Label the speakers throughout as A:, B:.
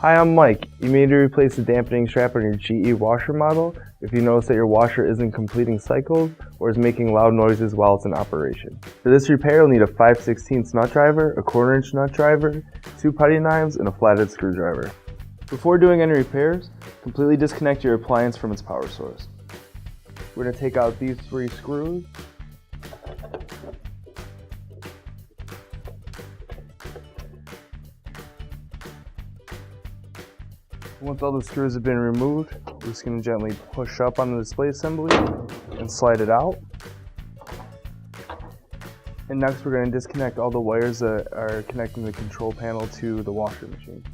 A: Hi, I'm Mike. You may need to replace the dampening strap on your GE washer model if you notice that your washer isn't completing cycles or is making loud noises while it's in operation. For this repair, you'll need a 5/16 nut driver, a 1/4 inch nut driver, 2 putty knives, and a flathead screwdriver. Before doing any repairs, completely disconnect your appliance from its power source. We're going to take out these 3 screws. Once all the screws have been removed, we're just going to gently push up on the display assembly and slide it out. And next we're going to disconnect all the wires that are connecting the control panel to the washer machine.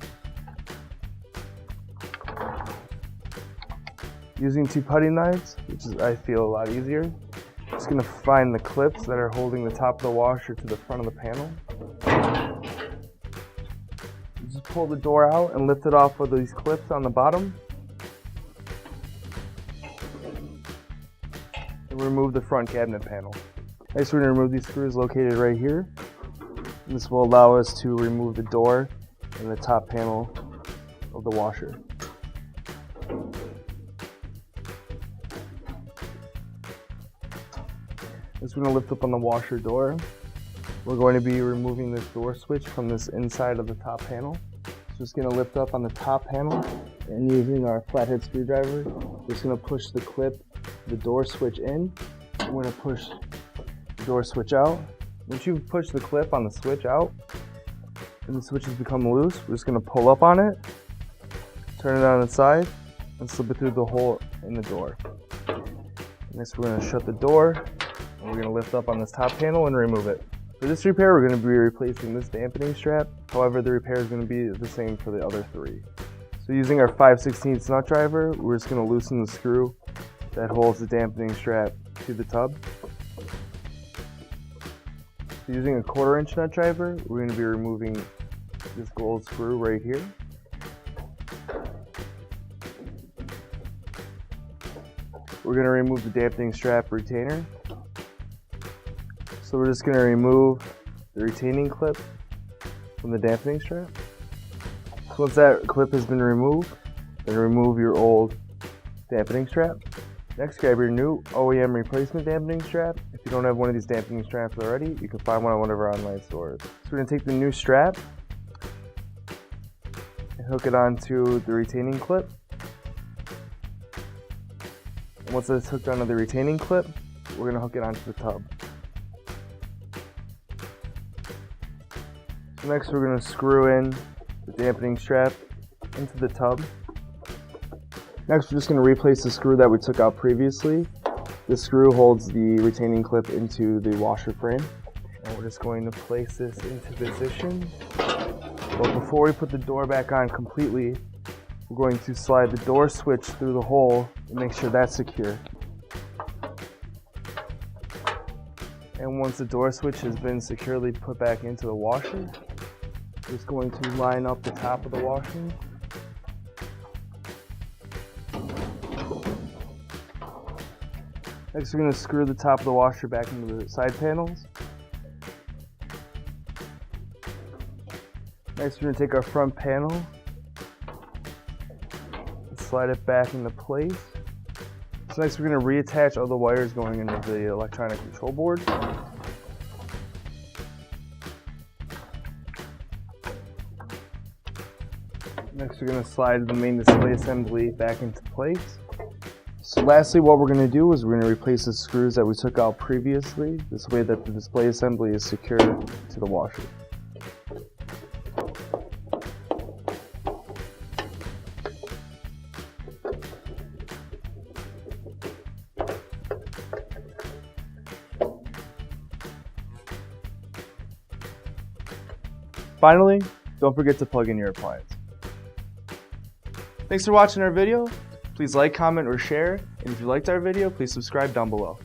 A: Using 2 putty knives, which is, I feel, a lot easier, just going to find the clips that are holding the top of the washer to the front of the panel. Just pull the door out and lift it off with these clips on the bottom. And remove the front cabinet panel. Next we're going to remove these screws located right here. And this will allow us to remove the door and the top panel of the washer. Next we're going to lift up on the washer door. We're going to be removing this door switch from this inside of the top panel. So just going to lift up on the top panel and using our flathead screwdriver, we're just going to push the clip, the door switch in. We're going to push the door switch out. Once you've pushed the clip on the switch out and the switch has become loose, we're just going to pull up on it, turn it on its side, and slip it through the hole in the door. Next we're going to shut the door and we're going to lift up on this top panel and remove it. For this repair, we're going to be replacing this dampening strap. However, the repair is going to be the same for the other 3. So using our 5/16 nut driver, we're just going to loosen the screw that holds the dampening strap to the tub. So using a 1/4 inch nut driver, we're going to be removing this gold screw right here. We're going to remove the dampening strap retainer. So we're just going to remove the retaining clip from the dampening strap. So once that clip has been removed, then remove your old dampening strap. Next, grab your new OEM replacement dampening strap. If you don't have one of these dampening straps already, you can find one at one of our online stores. So we're going to take the new strap and hook it onto the retaining clip. And once it's hooked onto the retaining clip, we're going to hook it onto the tub. Next we're going to screw in the dampening strap into the tub. Next we're just going to replace the screw that we took out previously. This screw holds the retaining clip into the washer frame. And we're just going to place this into position. But before we put the door back on completely, we're going to slide the door switch through the hole and make sure that's secure. And once the door switch has been securely put back into the washer, we're just going to line up the top of the washer. Next we're going to screw the top of the washer back into the side panels. Next we're going to take our front panel and slide it back into place. So next we're going to reattach all the wires going into the electronic control board. Next we're going to slide the main display assembly back into place. So lastly, what we're going to do is we're going to replace the screws that we took out previously, this way that the display assembly is secure to the washer. Finally, don't forget to plug in your appliance. Thanks for watching our video. Please like, comment, or share. And if you liked our video, please subscribe down below.